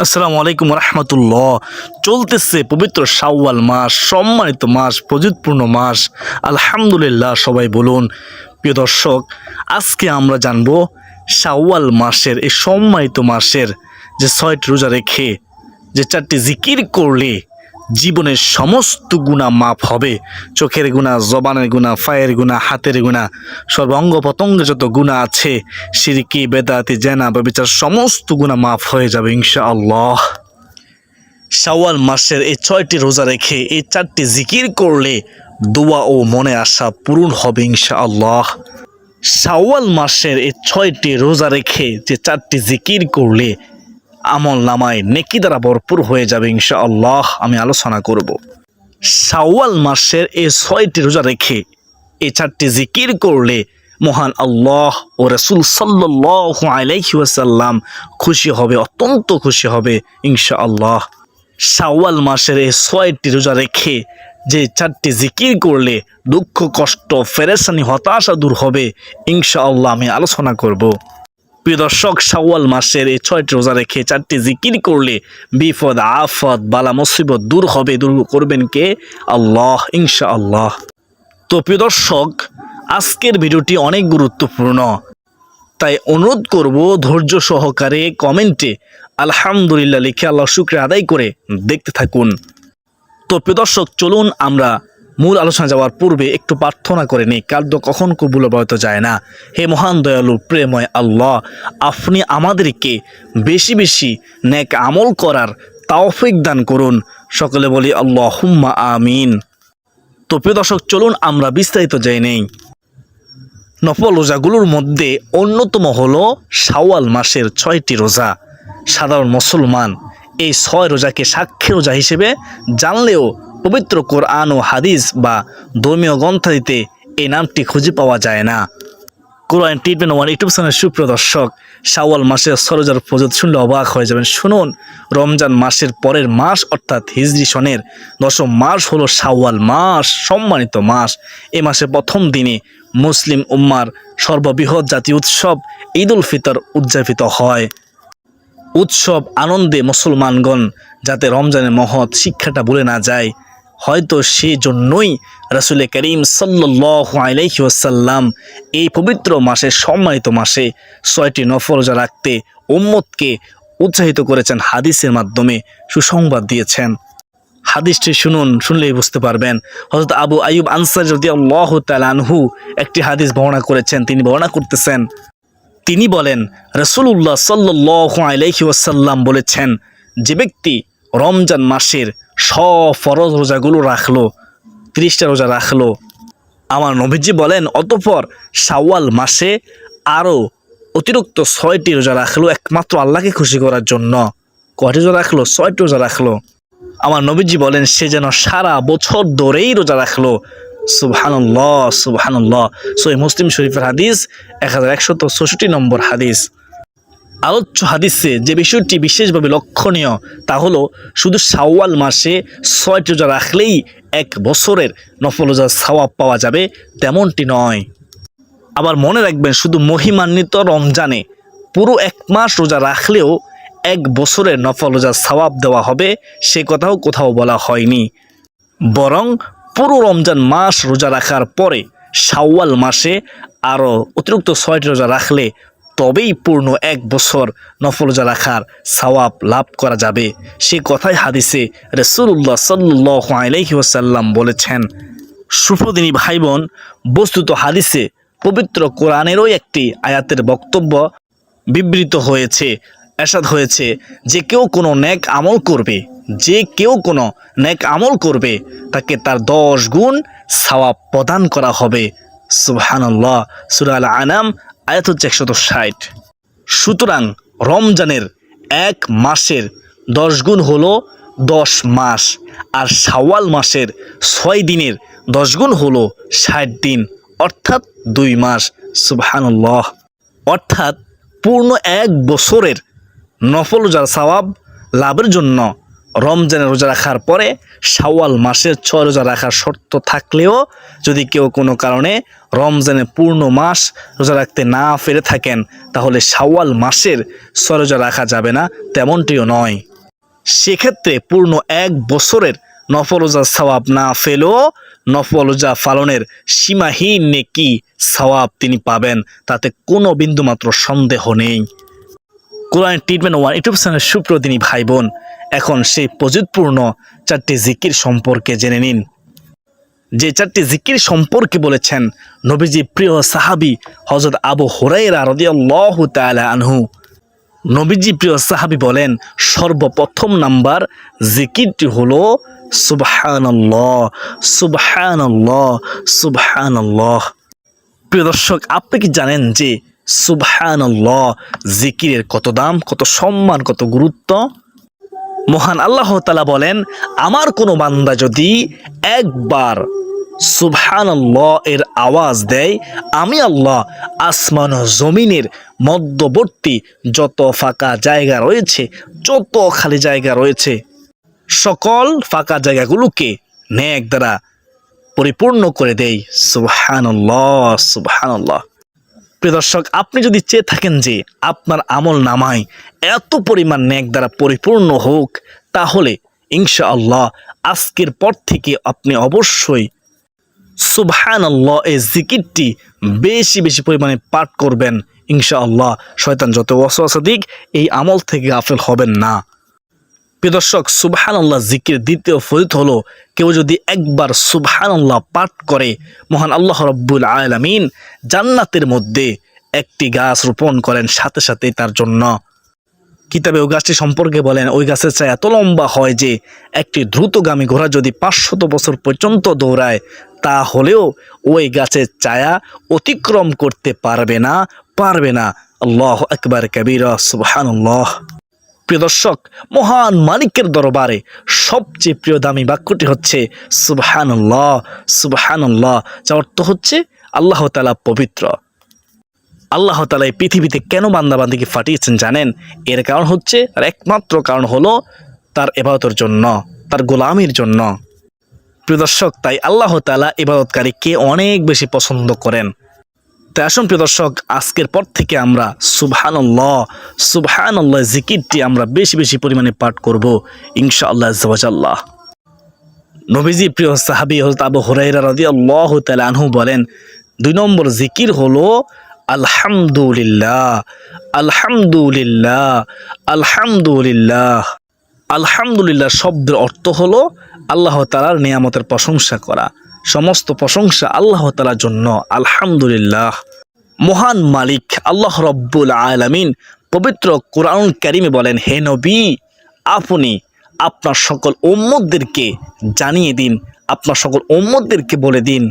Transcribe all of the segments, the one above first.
আসসালামু আলাইকুম রহমতুল্লাহ। চলতেছে পবিত্র শাওয়াল মাস, সম্মানিত মাস, ফজিলতপূর্ণ মাস। আলহামদুলিল্লাহ সবাই বলুন। প্রিয় দর্শক, আজকে আমরা জানব শাওয়াল মাসের এই সম্মানিত মাসের যে 6টি রোজা রেখে যে 4টি জিকির করলে জীবনের সমস্ত গুনাহ মাফ হবে। চোখের গুনাহ, জবানের গুনাহ, পায়ের গুনাহ, হাতের গুনাহ, সর্বাঙ্গ প্রত্যঙ্গে যত গুনাহ আছে, শিরকি, বেদাতি, জেনা, ব্যভিচার সমস্ত গুনাহ মাফ হয়ে যাবে ইনশাআল্লাহ। শাওয়াল মাসের এই 6টি রোজা রেখে এই 4টি জিকির করলে দোয়া ও মনে আশা পূরণ হবে ইনশাআল্লাহ। শাওয়াল মাসের এই 6টি রোজা রেখে যে 4টি জিকির করলে আমল নামায় নেকি দ্বারা ভরপুর হয়ে যাবে ইনশাআল্লাহ। আমি আলোচনা করব শাওয়াল মাসের এই 6টি রোজা রেখে এই 4টি জিকির করলে মহান আল্লাহ ও রাসূল সাল্লাল্লাহু আলাইহি ওয়াসাল্লাম খুশি হবে, অত্যন্ত খুশি হবে ইনশাআল্লাহ। শাওয়াল মাসের এই 6টি রোজা রেখে যে 4টি জিকির করলে দুঃখ, কষ্ট, পেরেশানি, হতাশা দূর হবে ইনশাআল্লাহ। আমি আলোচনা করব। প্রিয় দর্শক, শাওয়াল মাসের এই 6টি রোজা রেখে 4টি জিকির করলে বিপদ, আফত, বালা, মুসিবত দূর হবে। দূর করবেন কে? আল্লাহ ইনশাআল্লাহ। তো প্রিয় দর্শক, আজকের ভিডিওটি অনেক গুরুত্বপূর্ণ, তাই অনুরোধ করব ধৈর্য সহকারে কমেন্টে আলহামদুলিল্লাহ লিখে আল্লাহ শুকরিয়া আদায় করে দেখতে থাকুন। তো প্রিয় দর্শক, চলুন আমরা মূল আলোচনা যাওয়ার পূর্বে একটু প্রার্থনা করে নিই। কার্য কখন কবুল হতে যায় না। হে মহান দয়ালু প্রেময় আল্লাহ, আপনি আমাদেরকে বেশি বেশি নেক আমল করার তৌফিক দান করুন। সকলে বলি আল্লাহুম্মা আমিন। তো প্রিয় দর্শক, চলুন আমরা বিস্তারিত জেনে নেই। নফল রোজাগুলোর মধ্যে অন্যতম হলো শাওয়াল মাসের 6টি রোজা। সাধারণ মুসলমান এই 6 রোজাকে সাক্ষী রোজা হিসেবে জানলেও পবিত্র কোরআন ও হাদিস বা ধর্মীয় গ্রন্থাদিতে এই নামটি খুঁজে পাওয়া যায় না। কোরআন ট্রিটমেন্ট ওয়ান ইউটিউব চ্যানেল সুপ্রিয় দর্শক, শাওয়াল মাসের 6 রোজার ফজিলত শুনলে অবাক হয়ে যাবেন। শুনুন, রমজান মাসের পরের মাস অর্থাৎ হিজরি সনের 10ম মাস হলো শাওয়াল মাস, সম্মানিত মাস। এই মাসের প্রথম দিনে মুসলিম উম্মার সর্ববৃহৎ জাতীয় উৎসব ঈদ উল ফিতর উদযাপিত হয়। উৎসব আনন্দে মুসলমানগণ যাতে রমজানের মহৎ শিক্ষাটা ভুলে না যায়, হয়তো সেই জন্যই রাসূল করিম সাল্লাল্লাহু আলাইহি ওয়াসাল্লাম এই পবিত্র মাসে, সম্মানিত মাসে 6টি নফল রোজা রাখতে উম্মতকে উৎসাহিত করেছেন, হাদিসের মাধ্যমে সুসংবাদ দিয়েছেন। হাদিসটি শুনুন, শুনলেই বুঝতে পারবেন। হযরত আবু আইয়ুব আনসারী রাদিয়াল্লাহু তাআলা আনহু একটি হাদিস বর্ণনা করেছেন। তিনি বর্ণনা করতেছেন, তিনি বলেন, রাসূলুল্লাহ সাল্লাল্লাহু আলাইহি ওয়াসাল্লাম বলেছেন, যে ব্যক্তি রমজান মাসের সব ফরজ রোজাগুলো রাখলো, 30টা রোজা রাখলো, আমার নবীজি বলেন, অতঃপর শাওয়াল মাসে আরও অতিরিক্ত 6টি রোজা রাখলো একমাত্র আল্লাহকে খুশি করার জন্য। কয়টি রোজা রাখলো? 6টি রোজা রাখলো। আমার নবীজি বলেন, সে যেন সারা বছর ধরেই রোজা রাখলো। সুবহানাল্লাহ, সুবহানাল্লাহ। সহিহ মুসলিম শরীফের হাদিস 1164 নম্বর হাদিস। আলোচ্য হাদিসে যে বিষয়টি বিশেষভাবে লক্ষণীয় তা হলো, শুধু শাওয়াল মাসে 6টি রোজা রাখলেই 1 বছরের নফল রোজার সওয়াব পাওয়া যাবে তেমনটি নয়। আবার মনে রাখবেন, শুধু মহিমান্বিত রমজানে পুরো 1 মাস রোজা রাখলেও 1 বছরের নফল রোজার সওয়াব দেওয়া হবে, সে কথাও কোথাও বলা হয়নি। বরং পুরো রমজান মাস রোজা রাখার পরে শাওয়াল মাসে আরও অতিরিক্ত 6টি রোজা রাখলে তবেই পূর্ণ 1 বছর নফল রোজা রাখার সওয়াব লাভ করা যাবে। সে কথাই হাদিসে রাসূলুল্লাহ সাল্লাল্লাহু আলাইহি ওয়াসাল্লাম বলেছেন। সুপ্রদিনী ভাই বোন, বস্তুত হাদিসে পবিত্র কোরআনেরও একটি আয়াতের বক্তব্য বিবৃত হয়েছে, এরশাদ হয়েছে, যে কেউ কোনো নেক আমল করবে, যে কেউ কোনো নেক আমল করবে তাকে তার 10 গুণ সওয়াব প্রদান করা হবে। সুবহানাল্লাহ। সূরা আল আনাম আয়াত হচ্ছে 160। সুতরাং রমজানের 1 মাসের 10 গুণ হলো 10 মাস, আর শাওয়াল মাসের 6 দিনের 10 গুণ হলো 60 দিন, অর্থাৎ 2 মাস। সুবহানাল্লাহ। অর্থাৎ পূর্ণ 1 বছরের নফল রোজার সওয়াব লাভের জন্য রমজানের রোজা রাখার পরে শাওয়াল মাসের 6 রোজা রাখার শর্ত থাকলেও যদি কেউ কোনো কারণে রমজানের পূর্ণ মাস রোজা রাখতে না পেরে থাকেন, তাহলে শাওয়াল মাসের 6 রোজা রাখা যাবে না, তেমনটিও নয়। সেক্ষেত্রে পূর্ণ 1 বছরের নফল রোজার সওয়াব না পেলেও নফল রোজা পালনের সীমাহীন নেকি সওয়াব তিনি পাবেন, তাতে কোনো বিন্দুমাত্র সন্দেহ নেই। কোরআন ট্রিটমেন্ট 1 ইউটিউব চ্যানেলের সুপ্রদিনী ভাই বোন, এখন সেই পজিতপূর্ণ 4টি জিকির সম্পর্কে জেনে নিন। যে 4টি জিকির সম্পর্কে বলেছেন নবীজি প্রিয় সাহাবী হযরত আবু হুরায়রা রাদিয়াল্লাহু তাআলা আনহু। নবীজি প্রিয় সাহাবী বলেন, সর্বপ্রথম নাম্বার জিকিরটি হলো সুবহানাল্লাহ, সুবহানাল্লাহ, সুবহানাল্লাহ। প্রিয় দর্শক, আপনি কি জানেন যে সুবহানাল্লাহ জিকিরের কত দাম, কত সম্মান, কত গুরুত্ব? মহান আল্লাহ তাআলা বলেন, আমার কোনো বান্দা যদি একবার সুবহানাল্লাহ এর আওয়াজ দেয়, আমি আল্লাহ আসমান ও জমিনের মধ্যবর্তী যত ফাঁকা জায়গা রয়েছে, যত খালি জায়গা রয়েছে, সকল ফাঁকা জায়গাগুলোকে নেক দ্বারা পরিপূর্ণ করে দেই। সুবহানাল্লাহ, সুবহানাল্লাহ। প্রিয় দর্শক, আপনি যদি চেয়ে থাকেন যে আপনার আমল নামায় এত পরিমাণ নেক দ্বারা পরিপূর্ণ হোক, তাহলে ইনশাআল্লাহ আজকের পর থেকে আপনি অবশ্যই সুবহানাল্লাহ এই জিকিরটি বেশি বেশি পরিমাণে পাঠ করবেন। ইনশাআল্লাহ শয়তান যত ওয়াসওয়াসা দিক, এই আমল থেকে গাফেল হবেন না। প্রিয় দর্শক, সুবহানাল্লাহ জিকির দ্বিতীয় ফজিলত হলো, কেউ যদি একবার সুবহানাল্লাহ পাঠ করে, মহান আল্লাহ রাব্বুল আলামিন জান্নাতের মধ্যে একটি গাছ রোপণ করেন, সাথে সাথে তার জন্য। কিতাবে ওই গাছটি সম্পর্কে বলেন, ওই গাছের ছায়া এত লম্বা হয় যে একটি দ্রুতগামী ঘোড়া যদি 500 বছর পর্যন্ত দৌড়ায়, তাহলেও ওই গাছের ছায়া অতিক্রম করতে পারবে না, পারবে না। আল্লাহু আকবার কাবীরা, সুবহানাল্লাহ। প্রিয় দর্শক, মহান মালিকের দরবারে সবচেয়ে প্রিয় দামি বাক্যটি হচ্ছে সুবহানাল্লাহ, সুবহানাল্লাহ, যার অর্থ হচ্ছে আল্লাহ তাআলা পবিত্র। আল্লাহ তাআলা এই পৃথিবীতে কেন বান্দাবান্দিকে পাঠিয়েছেন জানেন? এর কারণ হচ্ছে, আর একমাত্র কারণ হলো তার ইবাদতের জন্য, তার গোলামির জন্য। প্রিয় দর্শক, তাই আল্লাহ তাআলা ইবাদতকারীকে অনেক বেশি পছন্দ করেন। তাই আসুন প্রিয় দর্শক, আজকের পর থেকে আমরা সুবহানাল্লাহ, সুবহানাল্লাহ জিকিরটি আমরা বেশি বেশি পরিমাণে পাঠ করব ইনশাআল্লাহ আযজা ওয়া জাল্লা। নবীজি প্রিয় সাহাবী হযরত আবু হুরায়রা রাদিয়াল্লাহু তাআলা আনহু বলেন, 2 নম্বর জিকির হলো আলহামদুলিল্লাহ, আলহামদুলিল্লাহ, আলহামদুলিল্লাহ। আলহামদুলিল্লাহ শব্দের অর্থ হলো আল্লাহ তাআলার নিয়ামতের প্রশংসা করা। সমস্ত প্রশংসা আল্লাহ তাআলার জন্য, আলহামদুলিল্লাহ। মহান মালিক আল্লাহ রাব্বুল আলামিন পবিত্র কোরআন কারীমে বলেন, হে নবী, আপনি আপনার সকল উম্মতদেরকে জানিয়ে দিন, আপনার সকল উম্মতদেরকে বলে দিন,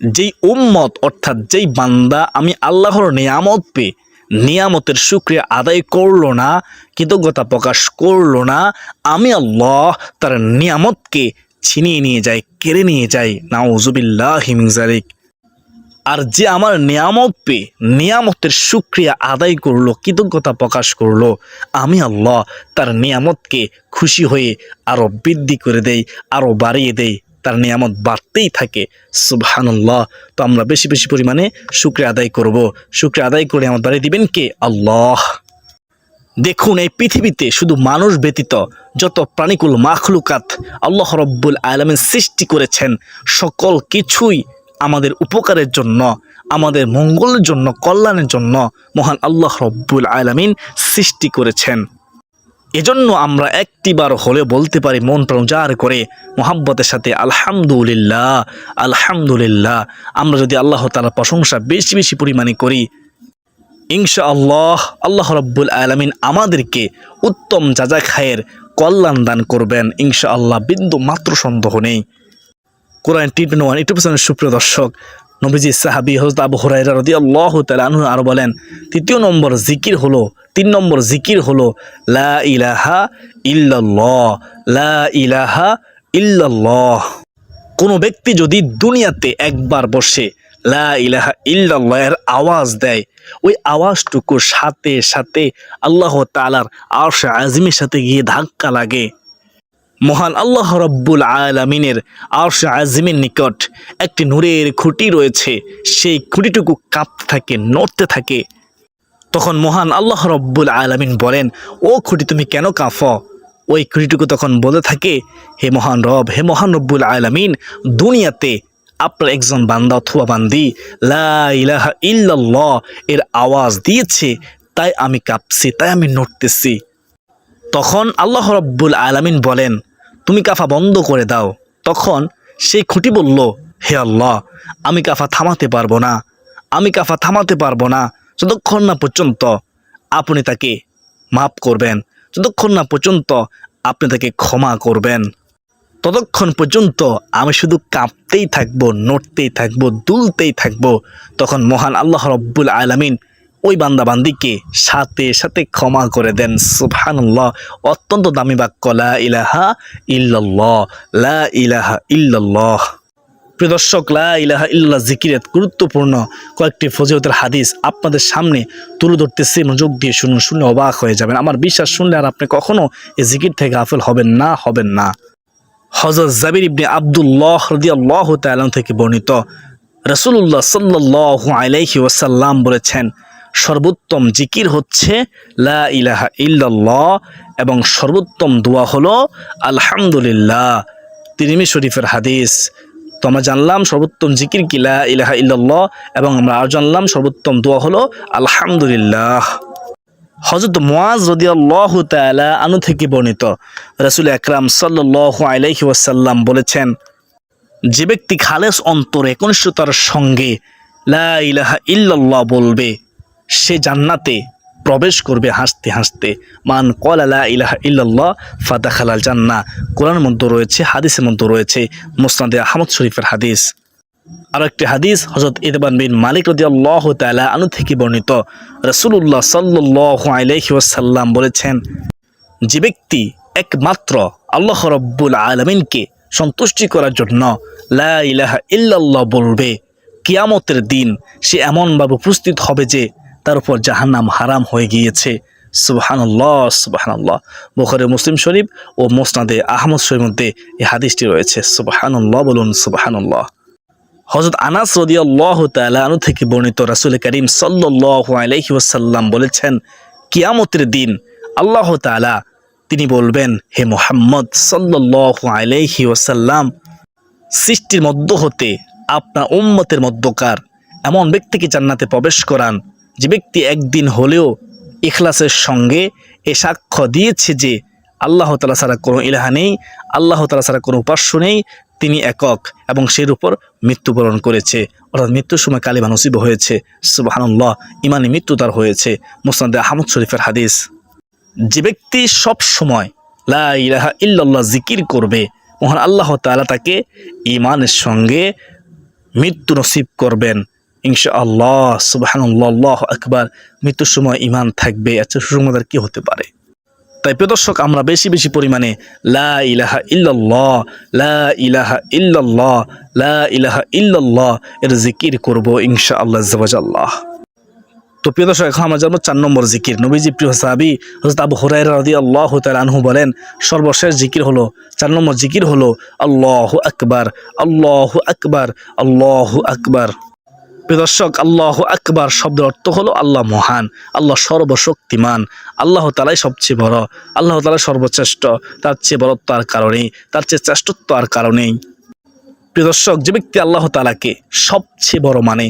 যেই উম্মত অর্থাৎ যেই বান্দা আমি আল্লাহর নিয়ামত পেয়ে নিয়ামতের শুকরিয়া আদায় করলো না, কৃতজ্ঞতা প্রকাশ করলো না, আমি আল্লাহ তার নিয়ামতকে ছিনিয়ে নিয়ে যাই, কেড়ে নিয়ে যাই। নাউযুবিল্লাহি মিন যালিক। আর যে আমার নিয়ামত পেয়ে নিয়ামতের শুকরিয়া আদায় করলো, কৃতজ্ঞতা প্রকাশ করলো, আমি আল্লাহ তার নিয়ামতকে খুশি হয়ে আরও বৃদ্ধি করে দেই, আরও বাড়িয়ে দেই, তার নিয়ামত বাড়তেই থাকে। সুবহানাল্লাহ। তো আমরা বেশি বেশি পরিমাণে শুকরিয়া আদায় করব। শুকরিয়া আদায় করে আমার বাড়িয়ে দিবেন কে? আল্লাহ। দেখুন, এই পৃথিবীতে শুধু মানুষ ব্যতীত যত প্রাণীকুল মাখলুকাত আল্লাহ রাব্বুল আলামিন সৃষ্টি করেছেন, সকল কিছুই আমাদের উপকারের জন্য, আমাদের মঙ্গলের জন্য, কল্যাণের জন্য মহান আল্লাহ রাব্বুল আলামিন সৃষ্টি করেছেন। এজন্য আমরা একটিবার হলে বলতে পারি মন প্রাণ উজাড় করে মোহাব্বতের সাথে আলহামদুলিল্লাহ, আলহামদুলিল্লাহ। আমরা যদি আল্লাহ তাআলার প্রশংসা বেশি বেশি পরিমাণে করি, ইনশাআল্লাহ আল্লাহ রাব্বুল আলামিন আমাদেরকে উত্তম যাজা খায়ের কল্যাণ দান করবেন ইনশাআল্লাহ, বিন্দু মাত্র সন্দেহ নেই। কোরআন ট্রিটমেন্ট 1 ইউটিউব চ্যানেলের সুপ্রিয় দর্শক, নবীজি সাহাবী হযরত আবু হুরায়রা রাদিয়াল্লাহু তাআলা আনহু আরো বলেন, 3 নম্বর জিকির হলো লা ইলাহা ইল্লাল্লাহ, লা ইলাহা ইল্লাল্লাহ। কোনো ব্যক্তি যদি দুনিয়াতে একবার বসে লা ইলাহা ইল্লাল্লাহ এর আওয়াজ দেয়, ওই আওয়াজটুকু সাথে সাথে আল্লাহ তাআলার আরশ আজিমের সাথে গিয়ে ধাক্কা লাগে। মহান আল্লাহ রব্বুল আলামিনের আরশ আজিমের নিকট একটি নূরের খুঁটি রয়েছে, সেই খুঁটিটুকু কাঁপতে থাকে, নড়তে থাকে। তখন মহান আল্লাহ রব্বুল আলামিন বলেন, ও খুঁটি তুমি কেন কাঁপো? ওই খুঁটিটুকু তখন বলে থাকে, হে মহান রব, হে মহান রব্বুল আলামিন, দুনিয়াতে আপনার একজন বান্দা অথবা বান্দি লা ইলাহা ইল্লাল্লাহ এর আওয়াজ দিয়েছে, তাই আমি কাঁপছি, তাই আমি নড়তেছি। তখন আল্লাহ রব্বুল আলামিন বলেন, তুমি কাফা বন্ধ করে দাও। তখন সেই খুঁটি বলল, হে আল্লাহ, আমি কাফা থামাতে পারবো না, আমি কাফা থামাতে পারবো না যতক্ষণ না পর্যন্ত আপনি তাকে মাফ করবেন, যতক্ষণ না পর্যন্ত আপনি তাকে ক্ষমা করবেন, ততক্ষণ পর্যন্ত আমি শুধু কাঁপতেই থাকবো, নড়তেই থাকবো, দুলতেই থাকবো। তখন মহান আল্লাহ রব্বুল আলামিন ওই বান্দাবান্দিকে সাথে সাথে ক্ষমা করে দেন। সুবহানাল্লাহ। অত্যন্ত দামি বাক্য, লা ইলাহা ইল্লাল্লাহ, লা ইলাহা ইল্লাল্লাহ। প্রিয় দর্শক, লা ইলাহা ইল্লাল্লাহ জিকিরের গুরুত্বপূর্ণ কয়েকটি ফজিলতের হাদিস আপনাদের সামনে তুলে ধরতেছি, মনোযোগ দিয়ে শুনুন, শুনলে অবাক হয়ে যাবেন। আমার বিশ্বাস, শুনলে আর আপনি কখনো এই জিকির থেকে গাফেল হবেন না। হযরত জাবির ইবনে আব্দুল্লাহ রাদিয়াল্লাহু তাআলা থেকে বর্ণিত, রাসূলুল্লাহ সাল্লাল্লাহু আলাইহি ওয়াসাল্লাম বলেছেন, সর্বোত্তম জিকির হচ্ছে লা ইলাহা ইল্লাল্লাহ এবং সর্বোত্তম দোয়া হলো আলহামদুলিল্লাহ। তিরমিজি শরীফের হাদিস। তো আমরা জানলাম সর্বোত্তম জিকির কি লা ইলাহা ইল্লাল্লাহ, এবং আমরা আর জানলাম সর্বোত্তম দোয়া হলো আলহামদুলিল্লাহ। হযরত মুআজ রাদিয়াল্লাহু তাআলা আনহু থেকে বর্ণিত, রাসূল আকরাম সাল্লাল্লাহু আলাইহি ওয়াসাল্লাম বলেছেন, যে ব্যক্তি খালেস অন্তরে একনিষ্ঠতার সঙ্গে লা ইলাহা ইল্লাল্লাহ বলবে, সে জান্নাতে প্রবেশ করবে হাসতে হাসতে। মান ক্বালা লা ইলাহা ইল্লাল্লাহ ফাদাখালাল জান্নাহ। কোরআনের মধ্যে রয়েছে, হাদিসের মধ্যে রয়েছে, মুসনাদে আহমদ শরীফের হাদিস। আর একটি হাদিস হযরত ইতবান বিন মালিক রাদিয়াল্লাহু তাআলা আনহু থেকে বর্ণিত, রাসূলুল্লাহ সাল্লাল্লাহু আলাইহি ওয়াসাল্লাম বলেছেন, যে ব্যক্তি একমাত্র আল্লাহ রাব্বুল আলামিনকে সন্তুষ্টি করার জন্য লা ইলাহা ইল্লাল্লাহ বলবে, কিয়ামতের দিন সে এমনভাবে উপস্থিত হবে যে তার উপর জাহান্নাম হারাম হয়ে গিয়েছে। সুবহানাল্লাহ, সুবহানাল্লাহ। বুখারী, মুসলিম শরীফ ও মুসনাদে আহমদ শরীফের মধ্যে এই হাদিসটি রয়েছে। সুবহানাল্লাহ, বলুন সুবহানাল্লাহ। হযরত আনাস রাদিয়াল্লাহু তাআলা আনহু থেকে বর্ণিত, রাসূল করিম সাল্লাল্লাহু আলাইহি ওয়াসাল্লাম বলেছেন, কিয়ামতের দিন আল্লাহ তাআলা তিনি বলবেন, হে মুহাম্মদ সাল্লাল্লাহু আলাইহি ওয়াসাল্লাম, সৃষ্টির মধ্য হতে আপনার উম্মতের মধ্যকার এমন ব্যক্তিকে জান্নাতে প্রবেশ করান, যে ব্যক্তি একদিন হলেও ইখলাসের সঙ্গে এ সাক্ষ্য দিয়েছে যে আল্লাহ তাআলা ছাড়া কোনো ইলাহা নেই, আল্লাহ তাআলা ছাড়া কোনো উপাস্য নেই, তিনি একক, এবং সের উপর মৃত্যুবরণ করেছে, অর্থাৎ মৃত্যুর সময় কালিমা নসিব হয়েছে। সুবহানাল্লাহ, ইমানি মৃত্যু তার হয়েছে। মুসনাদে আহমদ শরীফের হাদিস। যে ব্যক্তি সব সময় লা ইলাহা ইল্লাল্লাহ জিকির করবে, মহান আল্লাহ তাআলা তাকে ইমানের সঙ্গে মৃত্যু নসিব করবেন ইনশাআল্লাহ। সুবহানাল্লাহ, আল্লাহু আকবার। মৃত্যুর সময় ইমান থাকবে, আচ্ছা সুসংবাদ কি হতে পারে? তাই প্রিয় দর্শক, আমরা বেশি বেশি পরিমাণে লা ইলাহা ইল্লাল্লাহ, লা ইলাহা ইল্লাল্লাহ, লা ইলাহা ইল্লাল্লাহ এর জিকির করব ইনশাআল্লাহ আযজা ওয়া জাল্লাহ। তো প্রিয় দর্শক, এখন আমরা জানবো 4 নম্বর জিকির। নবীজি প্রিয় সাহাবী হযরত আবু হুরায়রা রাদিয়াল্লাহু তাআলা আনহু বলেন, সর্বশেষ জিকির হলো, 4 নম্বর জিকির হলো আল্লাহু আকবার, আল্লাহু আকবার, আল্লাহু আকবার। প্রিয় দর্শক, আল্লাহু আকবার শব্দের অর্থ হলো আল্লাহ মহান, আল্লাহ সর্বশক্তিমান, আল্লাহ তাআলাই সবচেয়ে বড়, আল্লাহ তাআলা সর্বশ্রেষ্ঠ, তার চেয়ে বড়ত্ব আর কারণেই, তার চেয়ে শ্রেষ্ঠত্ব আর কারণেই। প্রিয় দর্শক, যে ব্যক্তি আল্লাহ তাআলাকে সবচেয়ে বড় মানে,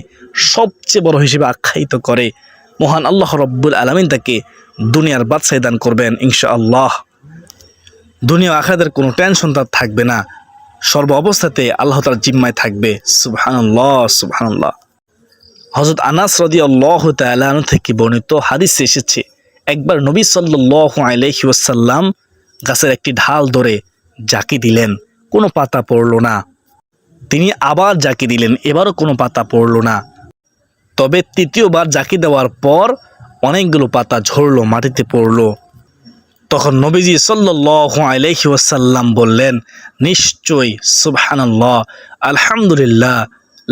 সবচেয়ে বড় হিসেবে আখ্যায়িত করে, মহান আল্লাহ রব্বুল আলামিন তাকে দুনিয়ার বাদশাহী দান করবেন ইনশাআল্লাহ। দুনিয়া আখিরাতের কোনো টেনশন তার থাকবে না, সর্ব অবস্থাতে আল্লাহ তাআলার জিম্মায় থাকবে। সুবহানাল্লাহ, সুবহানাল্লাহ। হযরত আনাস রাদিয়াল্লাহু তাআলা আনহু থেকে বর্ণিত হাদিসে এসেছে, একবার নবী সাল্লাল্লাহু আলাইহি ওয়াসাল্লাম গাছের একটি ঢাল ধরে জাকি দিলেন, কোনো পাতা পড়ল না। তিনি আবার জাকি দিলেন, এবারও কোনো পাতা পড়ল না। তবে তৃতীয়বার জাকি দেওয়ার পর অনেকগুলো পাতা ঝরলো, মাটিতে পড়ল। তখন নবীজি সাল্লাল্লাহু আলাইহি ওয়াসাল্লাম বললেন, নিশ্চয়ই, সুবহানাল্লাহ, আলহামদুলিল্লাহ,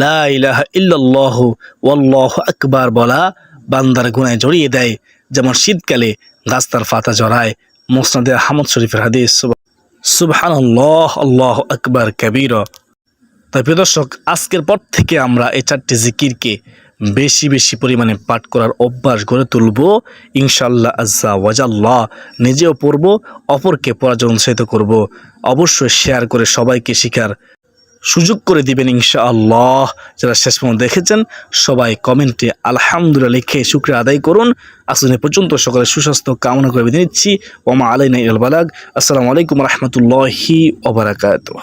লা ইলাহা ইল্লাল্লাহু ওয়াল্লাহু আকবার বলা বান্দার গুনাহ জড়িয়ে দেয়, যেমন শীতকালে গাছ তার পাতা জড়ায়। মুসনাদে আহমদ শরীফের হাদিস। সুবহানাল্লাহ, আল্লাহু আকবার কাবীরা। তাই প্রিয় দর্শক, আজকের পর থেকে আমরা এই 4টি জিকিরকে বেশি বেশি পরিমাণে পাঠ করার অভ্যাস গড়ে তুলব ইনশাআল্লাহ আজ্জা ওয়াজাল্লাহ। নিজেও পড়ব, অপরকে পড়ার জন্য উৎসাহিত করব। অবশ্যই শেয়ার করে সবাইকে শেখার সুযোগ করে দিবেন ইনশাআল্লাহ। যারা শেষ পর্যন্ত দেখেছেন সবাই কমেন্টে আলহামদুলিল্লাহ লিখে শুকরিয়া আদায় করুন। আজকে পর্যন্ত সকলের সুস্বাস্থ্য কামনা করে বিদায় নিচ্ছি। ওমা আলাইনা ইল বালাগ। আসসালামু আলাইকুম রহমতুল্লাহি ওয়া বারাকাতুহু।